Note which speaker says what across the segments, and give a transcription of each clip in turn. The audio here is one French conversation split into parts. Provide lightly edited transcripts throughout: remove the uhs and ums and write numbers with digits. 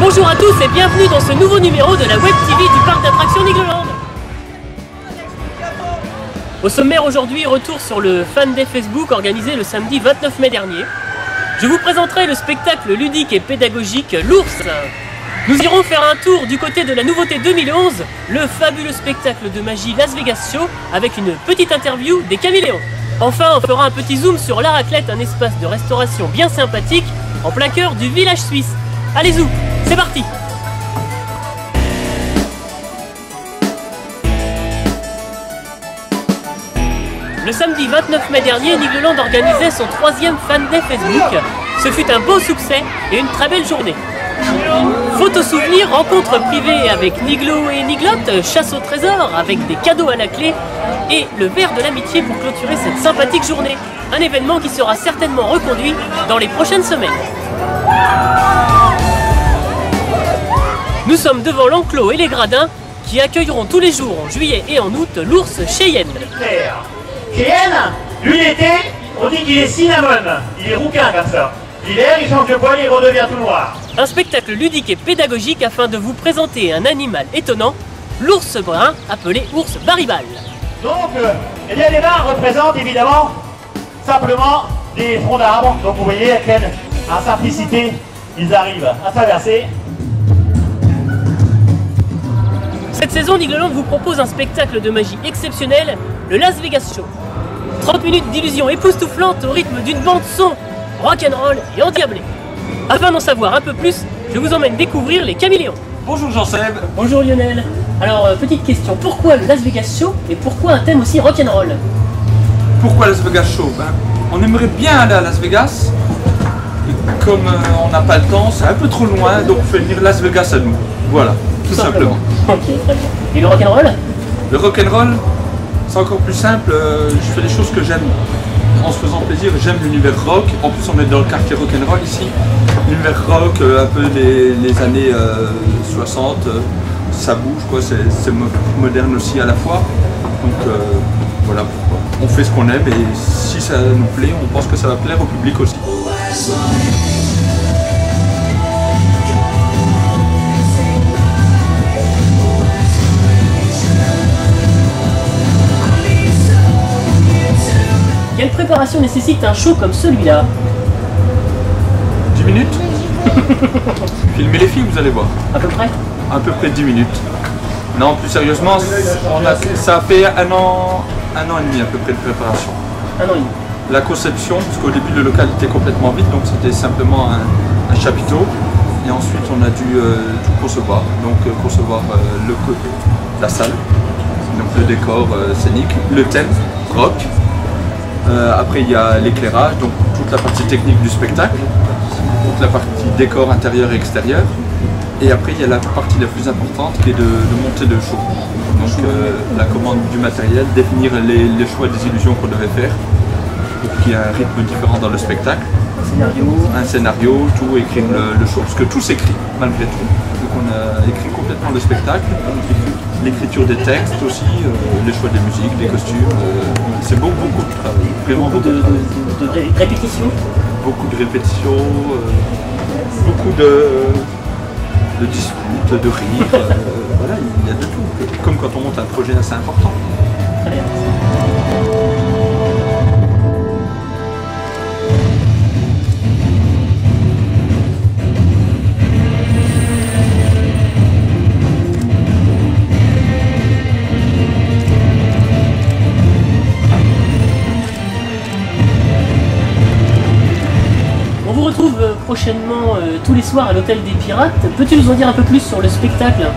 Speaker 1: Bonjour à tous et bienvenue dans ce nouveau numéro de la Web TV du parc d'attractions Nigloland. Au sommaire aujourd'hui, retour sur le Fan Day Facebook organisé le samedi 29 mai dernier. Je vous présenterai le spectacle ludique et pédagogique L'Ours. Nous irons faire un tour du côté de la nouveauté 2011, le fabuleux spectacle de magie Las Vegas Show avec une petite interview des caméléons. Enfin, on fera un petit zoom sur la raclette, un espace de restauration bien sympathique en plein cœur du village suisse. Allez zou, c'est parti! Le samedi 29 mai dernier, Nigloland organisait son 3e Fan Day Facebook. Ce fut un beau succès et une très belle journée. Photos souvenirs, rencontres privées avec Niglo et Niglotte, chasse au trésor avec des cadeaux à la clé et le verre de l'amitié pour clôturer cette sympathique journée. Un événement qui sera certainement reconduit dans les prochaines semaines. Nous sommes devant l'enclos et les gradins qui accueilleront tous les jours en juillet et en août l'ours Cheyenne.
Speaker 2: Cheyenne, lui l'été, on dit qu'il est cinnamon, il est rouquin comme ça. L'hiver, il change de poil et il redevient tout noir.
Speaker 1: Un spectacle ludique et pédagogique afin de vous présenter un animal étonnant, l'ours brun appelé ours baribal.
Speaker 2: Donc, eh bien, les barres représentent évidemment simplement des troncs d'arbres. Donc vous voyez à quelle simplicité ils arrivent à traverser.
Speaker 1: Cette saison, Nigloland vous propose un spectacle de magie exceptionnel, le Las Vegas Show. 30 minutes d'illusion époustouflante au rythme d'une bande son rock'n'roll et endiablée. Afin d'en savoir un peu plus, je vous emmène découvrir les caméléons.
Speaker 3: Bonjour Jean-Seb.
Speaker 1: Bonjour Lionel. Alors, petite question, pourquoi le Las Vegas Show et pourquoi un thème aussi rock'n'roll?
Speaker 3: Pourquoi Las Vegas Show? On aimerait bien aller à Las Vegas, et comme on n'a pas le temps, c'est un peu trop loin, donc on fait venir Las Vegas à nous. Voilà, tout simplement.
Speaker 1: Ok, très bien. Et le rock'n'roll? Le
Speaker 3: rock'n'roll, c'est encore plus simple, je fais les choses que j'aime. En se faisant plaisir, j'aime l'univers rock. En plus, on est dans le quartier rock'n'roll ici. L'univers rock, un peu les années 60, ça bouge, quoi. C'est moderne aussi à la fois. Donc voilà, on fait ce qu'on aime et si ça nous plaît, on pense que ça va plaire au public aussi.
Speaker 1: Quelle préparation nécessite un show comme celui-là?
Speaker 3: 10 minutes. Filmez les filles, vous allez voir.
Speaker 1: À peu près?
Speaker 3: À peu près 10 minutes. Non, plus sérieusement, ça a fait un an et demi à peu près de préparation.
Speaker 1: Un an et demi.
Speaker 3: La conception, parce qu'au début le local était complètement vide, donc c'était simplement un chapiteau. Et ensuite on a dû tout concevoir. Donc concevoir la salle, donc le décor scénique, le thème, rock. Après il y a l'éclairage, donc toute la partie technique du spectacle, toute la partie décor intérieur et extérieur. Et après il y a la partie la plus importante qui est de monter le show. Donc la commande du matériel, définir les choix des illusions qu'on devait faire pour qu'il y ait un rythme différent dans le spectacle. Un scénario, tout, écrire le show, parce que tout s'écrit malgré tout. Donc on a écrit complètement le spectacle, l'écriture des textes aussi, les choix des musiques, des costumes. C'est beaucoup de travail. Vraiment
Speaker 1: beaucoup de répétitions.
Speaker 3: Beaucoup de répétitions, beaucoup de disputes, de rires. Voilà, il y a de tout. Comme quand on monte un projet assez important.
Speaker 1: Très bien. On vous retrouve prochainement tous les soirs à l'Hôtel des Pirates. Peux-tu nous en dire un peu plus sur le spectacle?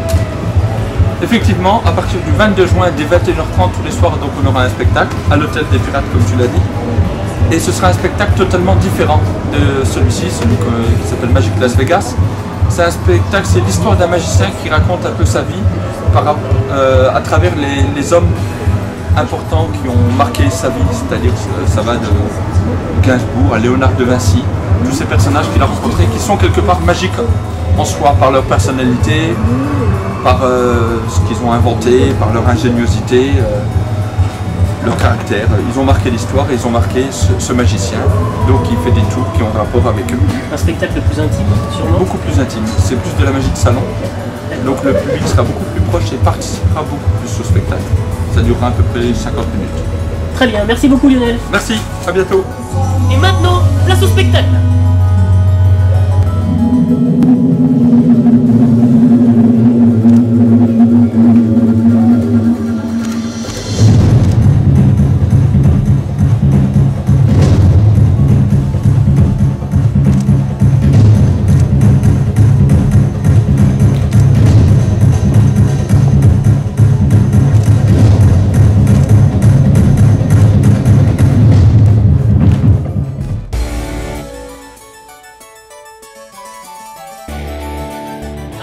Speaker 3: Effectivement, à partir du 22 juin, dès 21h30 tous les soirs, donc on aura un spectacle à l'Hôtel des Pirates, comme tu l'as dit. Et ce sera un spectacle totalement différent de celui-ci, celui qui s'appelle Magic Las Vegas. C'est un spectacle, c'est l'histoire d'un magicien qui raconte un peu sa vie à travers les hommes importants qui ont marqué sa vie, c'est-à-dire ça va de Gainsbourg à Léonard de Vinci, tous ces personnages qu'il a rencontrés qui sont quelque part magiques en soi, par leur personnalité, par ce qu'ils ont inventé, par leur ingéniosité. le caractère. Ils ont marqué l'histoire et ils ont marqué ce magicien. Donc il fait des tours qui ont un rapport avec eux.
Speaker 1: Un spectacle plus intime, sûrement.
Speaker 3: Beaucoup plus intime. C'est plus de la magie de salon. Donc le public sera beaucoup plus proche et participera beaucoup plus au spectacle. Ça durera à peu près 50 minutes.
Speaker 1: Très bien, merci beaucoup Lionel.
Speaker 3: Merci, à bientôt.
Speaker 1: Et maintenant, place au spectacle.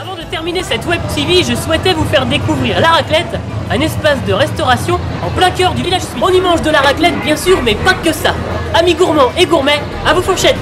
Speaker 1: Avant de terminer cette web TV, je souhaitais vous faire découvrir la raclette, un espace de restauration en plein cœur du village suisse. On y mange de la raclette bien sûr, mais pas que ça. Amis gourmands et gourmets, à vos fourchettes.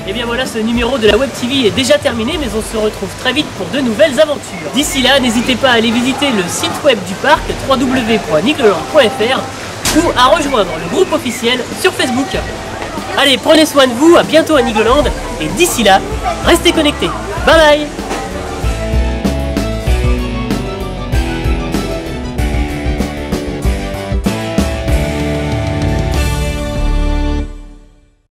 Speaker 1: Et bien voilà, ce numéro de la Web TV est déjà terminé, mais on se retrouve très vite pour de nouvelles aventures. D'ici là, n'hésitez pas à aller visiter le site web du parc, www.nigloland.fr, ou à rejoindre le groupe officiel sur Facebook. Allez, prenez soin de vous, à bientôt à Nigloland, et d'ici là, restez connectés. Bye bye.